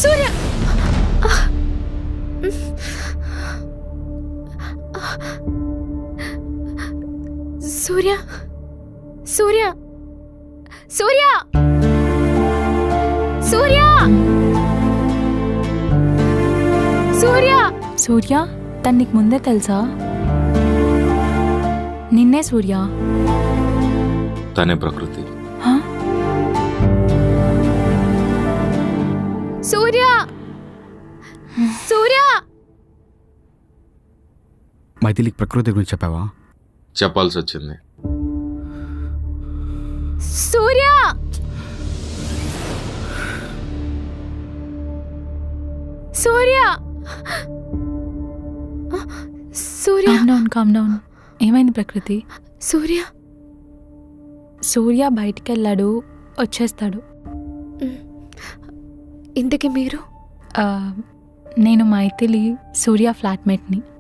సూర్య సూర్య సూర్య సూర్య సూర్య సూర్య సూర్య తను నీకు ముందే తెలుసా? నిన్నే సూర్య. తనే ప్రకృతి. హా? సూర్య సూర్య మైథిలికి ప్రకృతి గురించి చెప్పావా? చెప్పాల్సి వచ్చింది. సూర్య సూర్య సూర్య కామ్ డౌన్. ఏమైంది ప్రకృతి? సూర్య సూర్య బయటికి వెళ్ళాడు, వచ్చేస్తాడు. ఇంతకీ మీరు? నేను మైథిలి, సూర్య ఫ్లాట్మేట్ని.